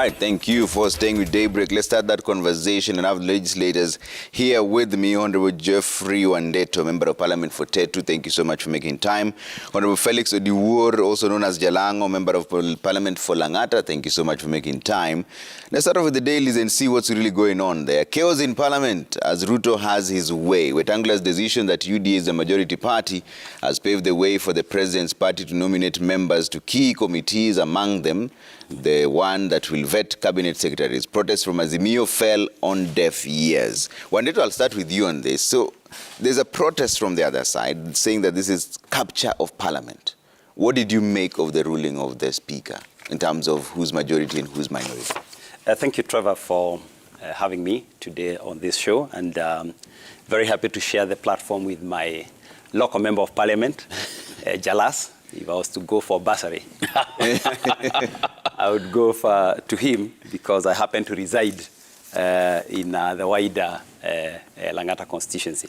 right, thank you for staying with Daybreak. Let's start that conversation and have legislators here with me. Honorable Geoffrey Wandeto, Member of Parliament for Tetu, thank you so much for making time. Honorable Felix Odiwuor, also known as Jalango, Member of Parliament for Langata, thank you so much for making time. Let's start off with the dailies and see what's really going on there. Chaos in Parliament as Ruto has his way. Wetangula's decision that UDA is the majority party has paved the way for the president's party to nominate members to key committees, among them the one that will vet cabinet secretaries. Protests from Azimio fell on deaf ears. Wandeto, I'll start with you on this. So there's a protest from the other side saying that this is capture of Parliament. What did you make of the ruling of the Speaker in terms of who's majority and who's minority? Thank you, Trevor, for having me today on this show, and very happy to share the platform with my local Member of Parliament, Jalas. If I was to go for bursary, I would go to him because I happen to reside in the wider Langata constituency.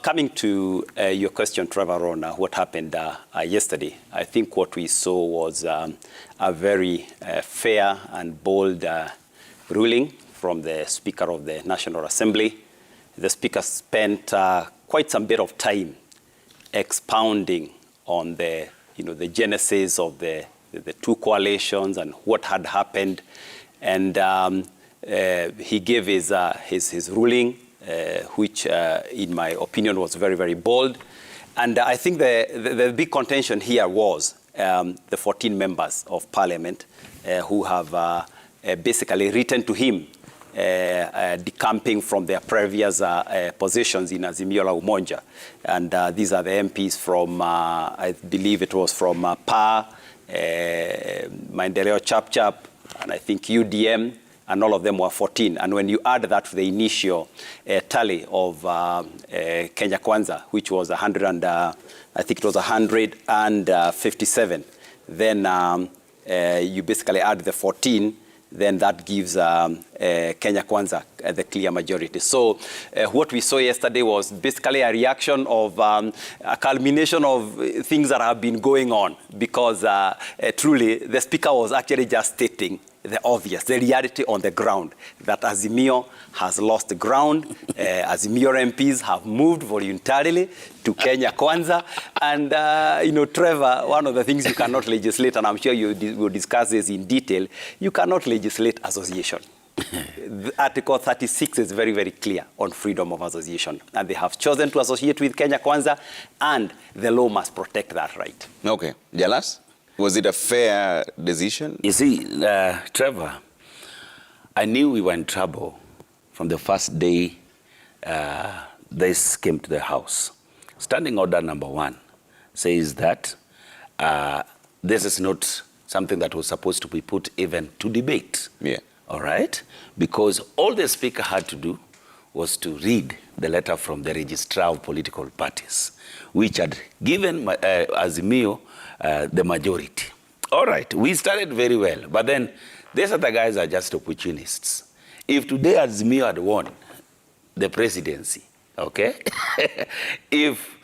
Coming to your question, Trevor, on what happened yesterday, I think what we saw was a very fair and bold ruling from the Speaker of the National Assembly. The Speaker spent quite some bit of time expounding on the genesis of the two coalitions and what had happened, and he gave his ruling, which in my opinion was very, very bold. And I think the big contention here was the 14 members of Parliament who have basically written to him decamping from their previous positions in Azimio la Umoja. And these are the MPs from, I believe it was from PA, Maendeleo Chap Chap, and I think UDM, and all of them were 14. And when you add that to the initial tally of Kenya Kwanza, which was 157, then you basically add the 14, then that gives Kenya Kwanza the clear majority. So what we saw yesterday was basically a reaction of a culmination of things that have been going on, because truly the Speaker was actually just stating the obvious, the reality on the ground, that Azimio has lost the ground. Azimio MPs have moved voluntarily to Kenya Kwanza. And, Trevor, one of the things you cannot legislate, and I'm sure you will discuss this in detail, you cannot legislate association. Article 36 is very, very clear on freedom of association. And they have chosen to associate with Kenya Kwanza, and the law must protect that right. Okay. Jalas? Was it a fair decision? You see, Trevor, I knew we were in trouble from the first day this came to the House. Standing Order number 1 says that this is not something that was supposed to be put even to debate. Yeah. All right? Because all the Speaker had to do was to read the letter from the Registrar of Political Parties, which had given Azimio the majority. All right, we started very well, but then these other guys are just opportunists. If today Azimio had won the presidency, okay? If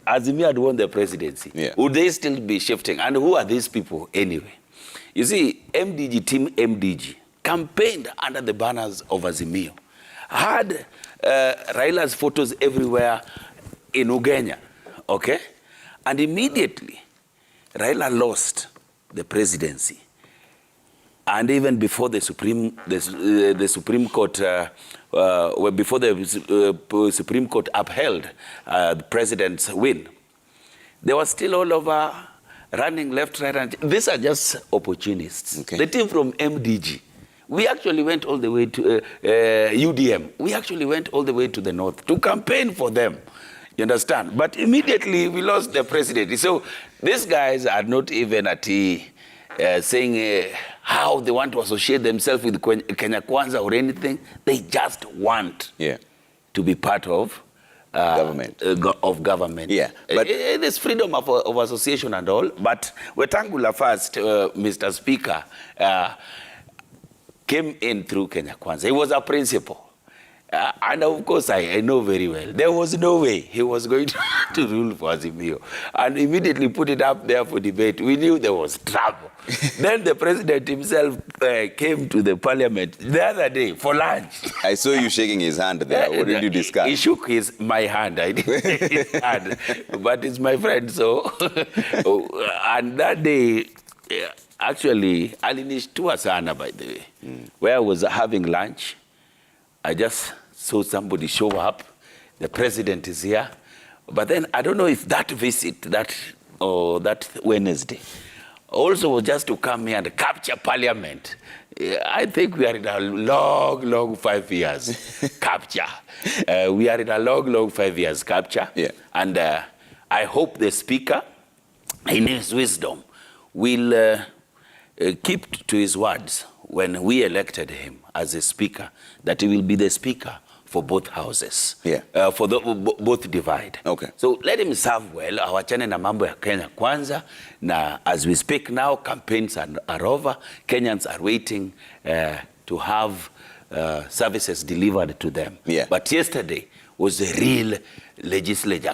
Azimio had won the presidency, would they still be shifting? And who are these people anyway? You see, MDG, Team MDG, campaigned under the banners of Azimio, had Raila's photos everywhere in Ugenya, okay? And immediately, Raila lost the presidency, and even before the Supreme Court, before the Supreme Court upheld the president's win, they were still all over running left, right, and these are just opportunists. Okay. The team from MDG, we actually went all the way to UDM. We actually went all the way to the north to campaign for them. You understand? But immediately we lost the presidency. So these guys are not even at saying how they want to associate themselves with Kenya Kwanza or anything. They just want to be part of government. Government. Yeah. But there's freedom of association and all. But Wetangula first, Mr. Speaker, came in through Kenya Kwanza. He was a principal. And of course, I know very well, there was no way he was going to rule for Azimio. And immediately put it up there for debate. We knew there was trouble. Then the president himself came to the parliament the other day for lunch. I saw you shaking his hand there. What did you discuss? He shook my hand. I didn't shake his hand. But it's my friend, so. And that day, actually, alinishtua sana, by the way. Where I was having lunch, I just saw somebody show up. The president is here. But then I don't know if that visit, that Wednesday, also was just to come here and capture parliament. I think we are in a long 5 years capture. We are in a long 5 years capture. Yeah. And I hope the speaker, in his wisdom, will keep to his words when we elected him as a speaker, that he will be the speaker for both houses. Yeah. For both divide. Okay. So let him serve well. Awachane na mambo ya Kenya kwanza. Na as we speak now, campaigns are over. Kenyans are waiting to have services delivered to them. Yeah. But yesterday was a real legislature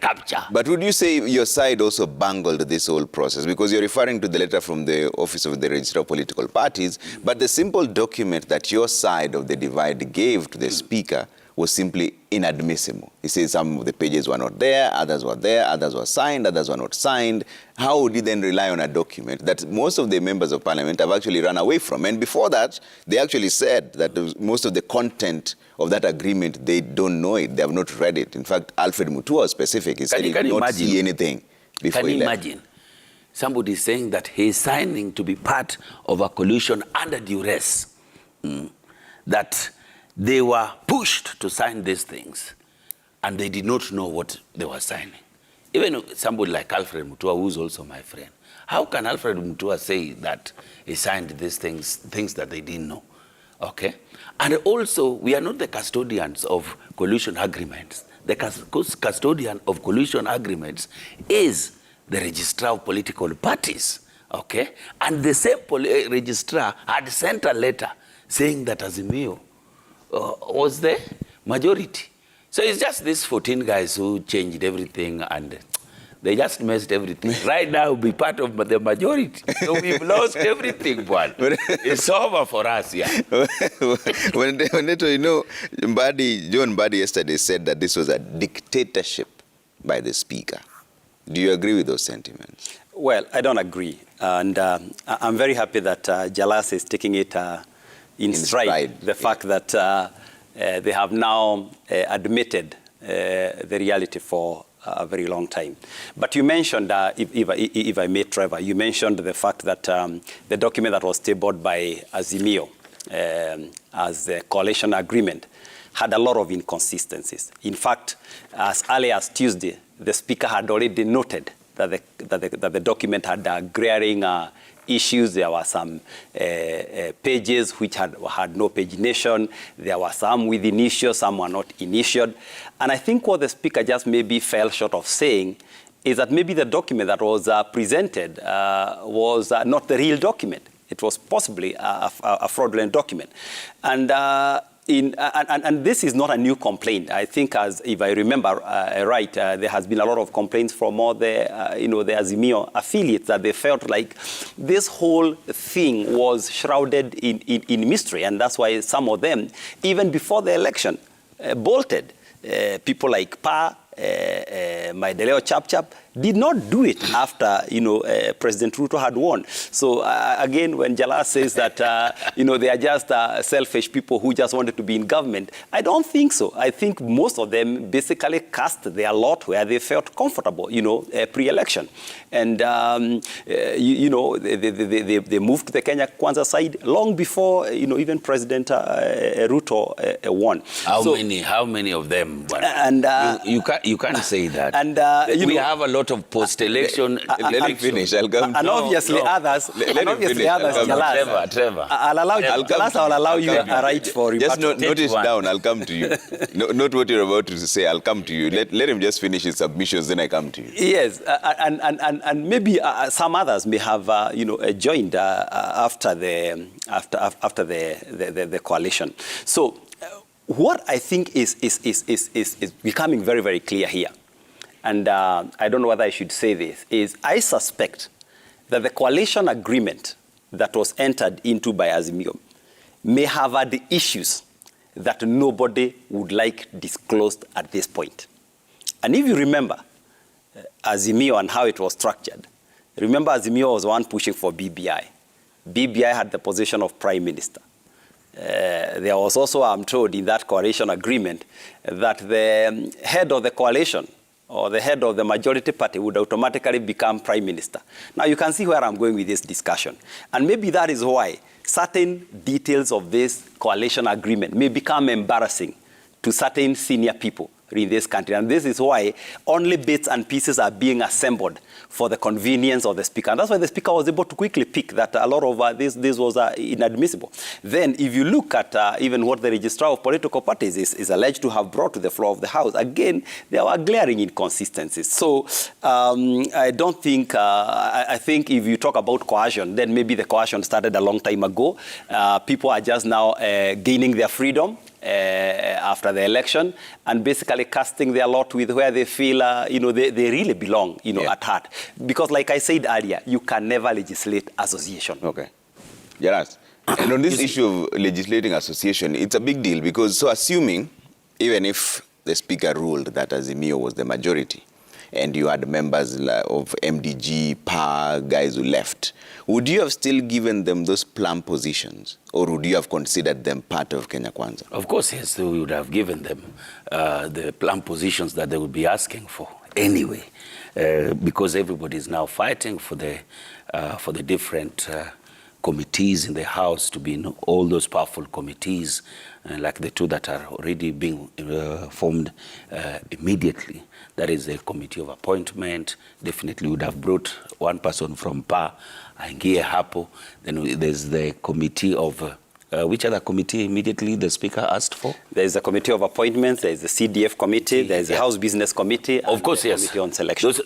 capture. But would you say your side also bungled this whole process? Because you're referring to the letter from the Office of the Registrar of Political Parties, but the simple document that your side of the divide gave to the speaker was simply inadmissible. He says some of the pages were not there, others were signed, others were not signed. How would you then rely on a document that most of the members of parliament have actually run away from? And before that, they actually said that most of the content of that agreement, they don't know it, they have not read it. In fact, Alfred Mutua was specific. He said he did not see anything before he left. Can you imagine somebody saying that he is signing to be part of a coalition under duress, that they were pushed to sign these things, and they did not know what they were signing. Even somebody like Alfred Mutua, who's also my friend, how can Alfred Mutua say that he signed these things that they didn't know? Okay? And also, we are not the custodians of coalition agreements. The custodian of coalition agreements is the registrar of political parties. Okay? And the same registrar had sent a letter saying that Azimio was the majority. So it's just these 14 guys who changed everything, and they just messed everything. Right now, we'll be part of the majority. So we've lost everything, one. It's over for us, yeah. When you know, John Mbadi yesterday said that this was a dictatorship by the speaker. Do you agree with those sentiments? Well, I don't agree. And I'm very happy that Jalas is taking it in stride. The fact that they have now admitted the reality for a very long time. But you mentioned, if I may, Trevor, you mentioned the fact that the document that was tabled by Azimio as the coalition agreement had a lot of inconsistencies. In fact, as early as Tuesday, the speaker had already noted that the document had glaring issues. There were some pages which had no pagination. There were some with initials, some were not initialed. And I think what the speaker just maybe fell short of saying is that maybe the document that was presented was not the real document. It was possibly a fraudulent document. And and this is not a new complaint. I think, as if I remember right, there has been a lot of complaints from all the the Azimio affiliates that they felt like this whole thing was shrouded in mystery, and that's why some of them, even before the election, bolted. People like Maideleo Chap did not do it after President Ruto had won. So again, when Jala says that they are just selfish people who just wanted to be in government, I don't think so. I think most of them basically cast their lot where they felt comfortable, pre-election, and they moved to the Kenya Kwanza side long before even President Ruto won. How many of them? And you can't say that. And we have a lot of post-election. Let me finish. I'll come. And obviously others. Trevor. I'll allow you a right for you. Just note it down. I'll come to you. Note what you're about to say. I'll come to you. Let him just finish his submissions, then I come to you. Yes, and maybe some others may have joined after the coalition. So what I think is becoming very, very clear here, and I don't know whether I should say this, is I suspect that the coalition agreement that was entered into by Azimio may have had issues that nobody would like disclosed at this point. And if you remember Azimio and how it was structured, remember Azimio was one pushing for BBI. BBI had the position of Prime Minister. There was also, I'm told, in that coalition agreement that the head of the coalition or the head of the majority party would automatically become Prime Minister. Now you can see where I'm going with this discussion. And maybe that is why certain details of this coalition agreement may become embarrassing to certain senior people in this country. And this is why only bits and pieces are being assembled for the convenience of the speaker. And that's why the speaker was able to quickly pick that a lot of this was inadmissible. Then if you look at even what the registrar of political parties is alleged to have brought to the floor of the House, again, there were glaring inconsistencies. So I don't think, I think if you talk about coercion, then maybe the coercion started a long time ago. People are just now gaining their freedom after the election and basically casting their lot with where they feel, they really belong, at heart. Because like I said earlier, you can never legislate association. Okay. Yes. And on this issue of legislating association, it's a big deal because, so assuming, even if the speaker ruled that Azimio was the majority, and you had members of MDG, PA, guys who left, would you have still given them those plum positions? Or would you have considered them part of Kenya Kwanza? Of course, yes, we would have given them the plum positions that they would be asking for anyway, because everybody is now fighting for the different committees in the House to be in all those powerful committees, like the two that are already being formed immediately. That is the committee of appointment. Definitely would have brought one person from PA, aingie hapo. Then there's the committee of, which other committee immediately the speaker asked for? There's a committee of appointments, there's the CDF committee, there's the House Business Committee, of course, the yes. Committee on Selection. Those,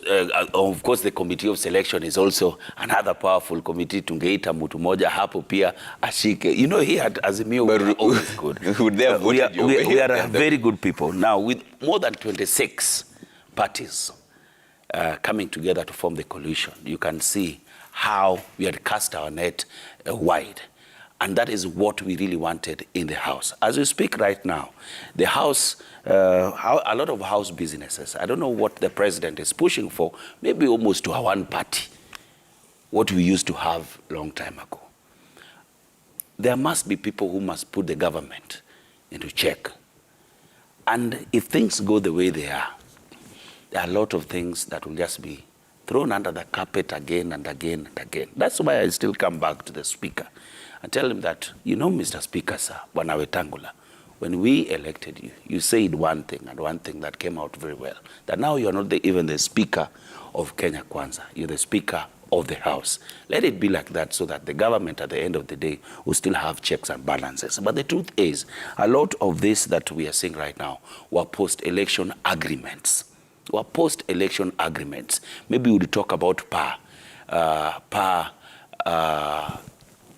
of course, the committee of selection is also another powerful committee. Tungeita mtu moja hapo pia ashike. Here at Azimio, we are always good. Would they have voted you? We are very good people. Now, with more than 26 parties coming together to form the coalition, you can see how we had cast our net wide. And that is what we really wanted in the House. As we speak right now, the House, a lot of House businesses, I don't know what the president is pushing for, maybe almost to a one party, what we used to have a long time ago. There must be people who must put the government into check. And if things go the way they are, there are a lot of things that will just be thrown under the carpet again and again and again. That's why I still come back to the speaker and tell him that, Mr. Speaker, sir, Bwana Wetangula, when we elected you, you said one thing and one thing that came out very well, that now you're not even the speaker of Kenya Kwanza, you're the speaker of the House. Let it be like that so that the government at the end of the day will still have checks and balances. But the truth is, a lot of this that we are seeing right now were post-election agreements. Maybe we'll talk about PA.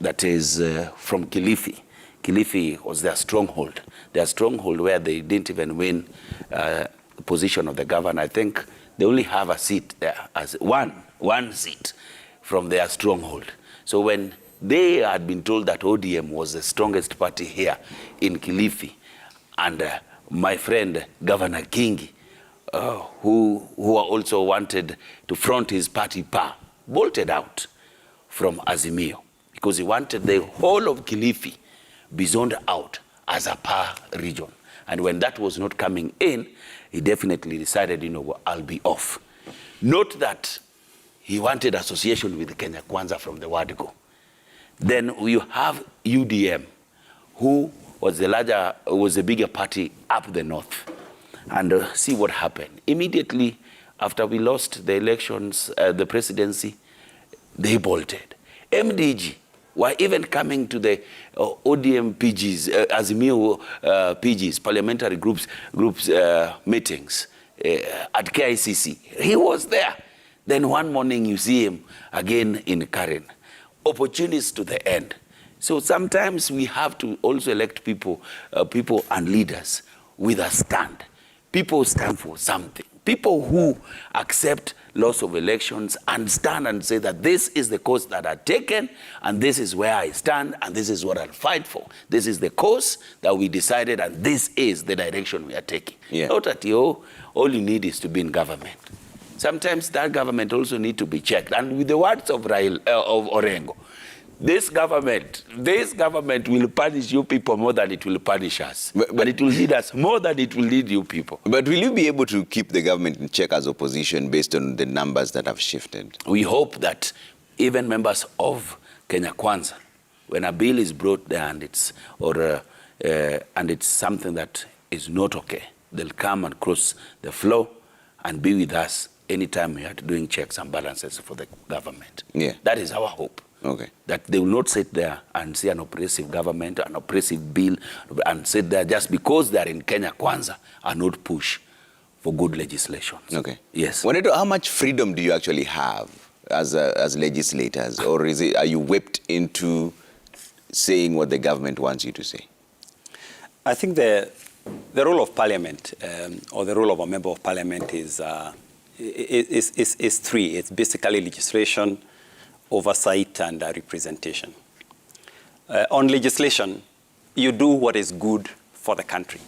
That is from Kilifi. Kilifi was their stronghold. Their stronghold where they didn't even win the position of the governor. I think they only have a seat there, as one seat from their stronghold. So when they had been told that ODM was the strongest party here in Kilifi, and my friend Governor Kingi, who also wanted to front his party PA, bolted out from Azimio because he wanted the whole of Kilifi be zoned out as a PA region. And when that was not coming in, he definitely decided, I'll be off. Note that he wanted association with Kenya Kwanza from the word go. Then you have UDM, who was the bigger party up the north. And see what happened. Immediately after we lost the elections, the presidency, they bolted. MDG were even coming to the ODM PGs, Azimio PGs, parliamentary groups meetings at KICC. He was there. Then one morning you see him again in Karen. Opportunists to the end. So sometimes we have to also elect people and leaders with a stand. People stand for something. People who accept loss of elections and stand and say that this is the course that I've taken, and this is where I stand, and this is what I'll fight for. This is the course that we decided, and this is the direction we are taking. Yeah. Not that all you need is to be in government. Sometimes that government also need to be checked. And with the words of Orengo, this government will punish you people more than it will punish us. But it will lead us more than it will lead you people. But will you be able to keep the government in check as opposition based on the numbers that have shifted? We hope that even members of Kenya Kwanza, when a bill is brought there and it's something that is not okay, they'll come and cross the floor and be with us anytime we are doing checks and balances for the government. Yeah. That is our hope. Okay. That they will not sit there and see an oppressive government, an oppressive bill, and sit there just because they are in Kenya Kwanza and not push for good legislation. Okay. Yes. How much freedom do you actually have as legislators, or are you whipped into saying what the government wants you to say? I think the role of Parliament, or the role of a member of Parliament is three. It's basically legislation, oversight, and representation. On legislation, you do what is good for the country.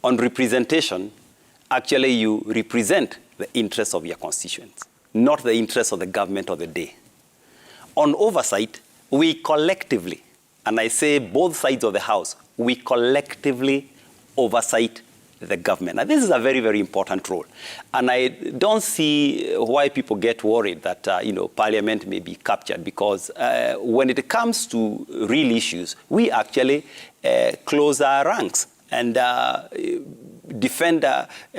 On representation, actually you represent the interests of your constituents, not the interests of the government of the day. On oversight, we collectively, and I say both sides of the house, we collectively oversight the government. Now, this is a very, very important role. And I don't see why people get worried that, Parliament may be captured, because when it comes to real issues, we actually close our ranks and defend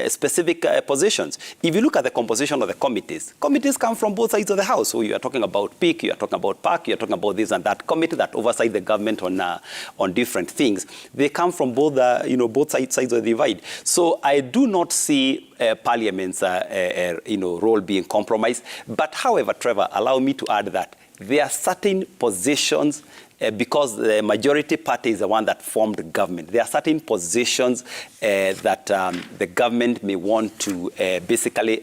specific positions. If you look at the composition of the committees come from both sides of the house. So you are talking about PIC, you are talking about PAC, you are talking about this and that committee that oversight the government on different things. They come from both both sides of the divide. So I do not see Parliament's role being compromised. But however, Trevor, allow me to add that there are certain positions, because the majority party is the one that formed the government. There are certain positions that the government may want to basically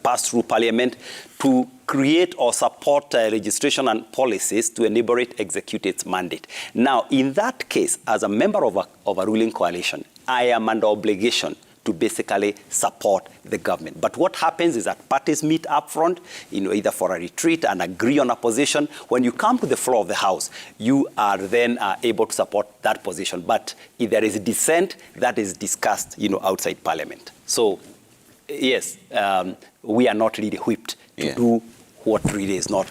pass through Parliament to create or support legislation and policies to enable it execute its mandate. Now, in that case, as a member of a ruling coalition, I am under obligation to basically support the government. But what happens is that parties meet up front, either for a retreat and agree on a position. When you come to the floor of the House, you are then able to support that position. But if there is dissent, that is discussed, outside Parliament. So, yes, we are not really whipped to do what really is not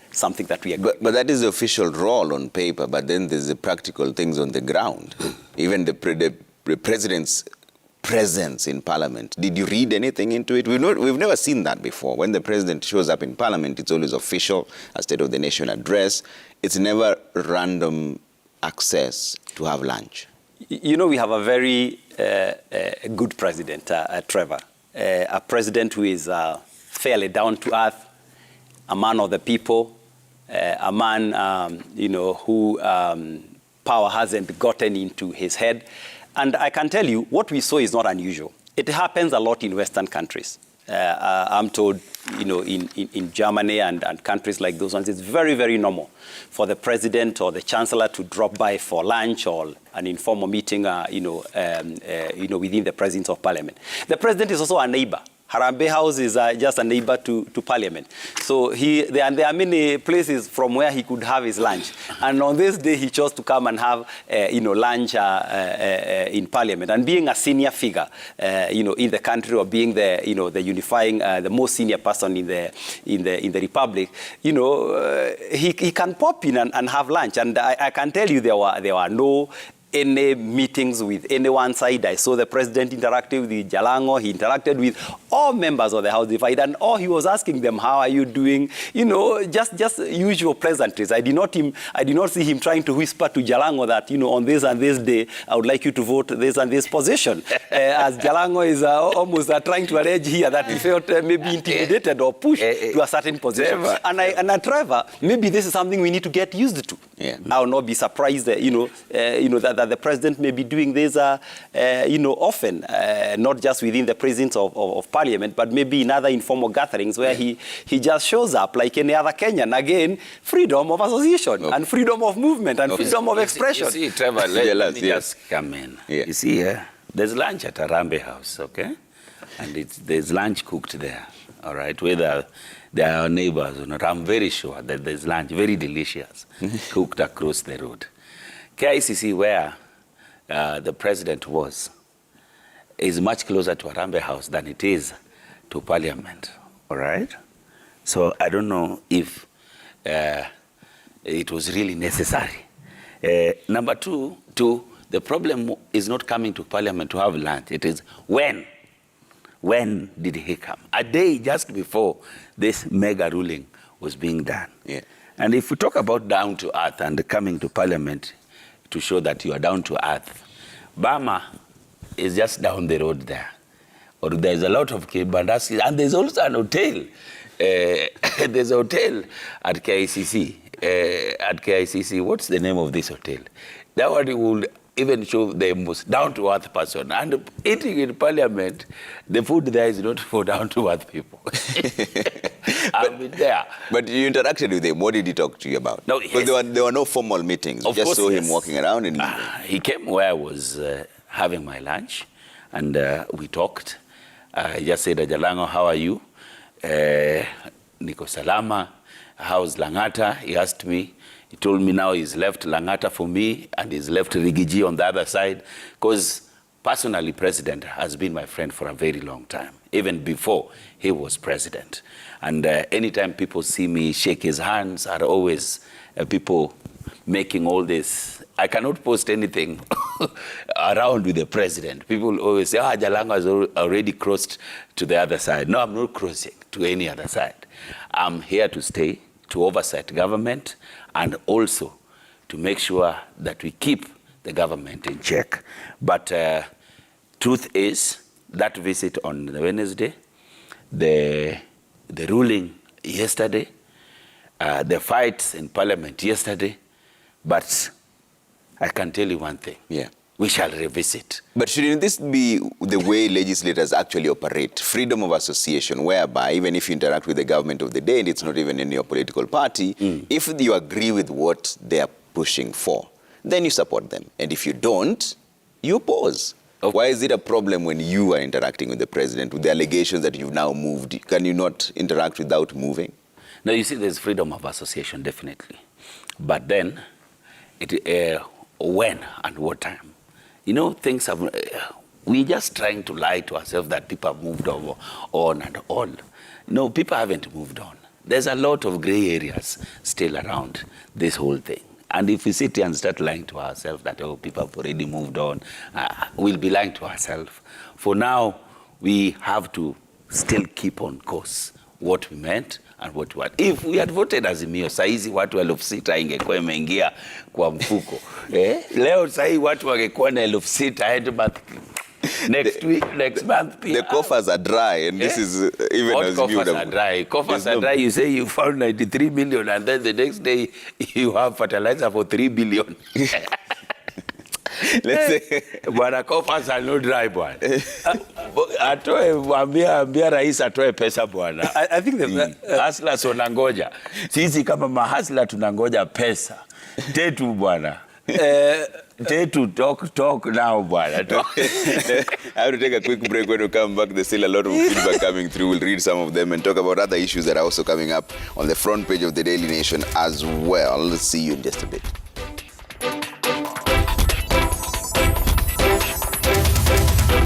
something that we agree. But that is the official role on paper, but then there's the practical things on the ground. Even the president's presence in Parliament. Did you read anything into it? We've never seen that before. When the president shows up in Parliament, it's always official, a State of the Nation address. It's never random access to have lunch. We have a very good president, Trevor. A president who is fairly down to earth, a man of the people, a man, who power hasn't gotten into his head. And I can tell you, what we saw is not unusual. It happens a lot in Western countries. I'm told, in Germany and countries like those ones, it's very, very normal for the president or the chancellor to drop by for lunch or an informal meeting, within the presence of Parliament. The president is also a neighbor. Harambee House is just a neighbor to Parliament. So there are many places from where he could have his lunch. And on this day, he chose to come and have, lunch in Parliament. And being a senior figure, in the country, or being the, the unifying, the most senior person in the Republic, he can pop in and have lunch. And I can tell you there were no any meetings with any one side. I saw the president interacting with Jalango. He interacted with all members of the House divide, and all he was asking them, how are you doing? You know, just usual pleasantries. I did not see him trying to whisper to Jalango that, you know, on this and this day, I would like you to vote this and this position. As Jalango is almost trying to allege here that he felt maybe intimidated or pushed to a certain position. And Trevor, maybe this is something we need to get used to. Yeah. I will not be surprised, that the president may be doing this, often, not just within the presence of Parliament, but maybe in other informal gatherings where he just shows up like any other Kenyan. Again, freedom of association and freedom of movement and freedom of expression. You see, Trevor, let me just come in. Yeah. You see, there's lunch at Arambe House, okay? And there's lunch cooked there, all right? Whether they are our neighbors or not, I'm very sure that there's lunch, very delicious, cooked across the road. KICC, where the president was, is much closer to Arambe House than it is to Parliament, all right? So I don't know if it was really necessary. Number two, the problem is not coming to Parliament to have lunch. It is when. When did he come? A day just before this mega ruling was being done. Yeah. And if we talk about down to earth and coming to Parliament to show that you are down to earth, Bama is just down the road there. Or there's a lot of Kibandaski, and there's also an hotel. There's a hotel at KICC. At KICC, what's the name of this hotel? That one will even show the most down-to-earth person. And eating in Parliament, the food there is not for down-to-earth people. I've been there. But you interacted with him. What did he talk to you about? No, because there were no formal meetings. We just saw him walking around. And he came where I was having my lunch, and we talked. I just said, Jalango, how are you? Niko Salama. How's Langata? He asked me. He told me now he's left Langata for me and he's left Rigiji on the other side, because personally, President has been my friend for a very long time, even before he was president. And anytime people see me shake his hands, are always people making all this. I cannot post anything around with the president. People always say, Jalango has already crossed to the other side. No, I'm not crossing to any other side. I'm here to stay, to oversight government, and also to make sure that we keep the government in check. But truth is, that visit on Wednesday, the ruling yesterday, the fights in Parliament yesterday, but I can tell you one thing. Yeah. We shall revisit. But shouldn't this be the way legislators actually operate? Freedom of association, whereby even if you interact with the government of the day and it's not even in your political party, if you agree with what they are pushing for, then you support them. And if you don't, you oppose. Why is it a problem when you are interacting with the president with the allegations that you've now moved? Can you not interact without moving? No, you see, there's freedom of association, definitely. But then, when and what time? You know, things have, we're just trying to lie to ourselves that people have moved on and on. No, people haven't moved on. There's a lot of gray areas still around this whole thing. And if we sit here and start lying to ourselves that, oh, people have already moved on, we'll be lying to ourselves. For now, we have to still keep on course what we meant and what we want. If we had voted Azimio, saizi watu 6,000 ingekuwa imeingia kwa mfuko. Leo sahi watu wangekuwa na 6,000 next month. The coffers are dry, and this is even what as coffers are dry? Coffers are dry. You say you found 93 million, and then the next day you have fertilizer for 3 billion. Let's say, bwana, coffers are not dry, bwana. Ambia rais atoe pesa, bwana. I think hustlers wanangoja. Sisi kama mahasla tunangoja pesa. Tetu, bwana. Tetu, talk now, bwana. I have to take a quick break. When we come back, there's still a lot of feedback coming through. We'll read some of them and talk about other issues that are also coming up on the front page of the Daily Nation as well. Let's see you in just a bit.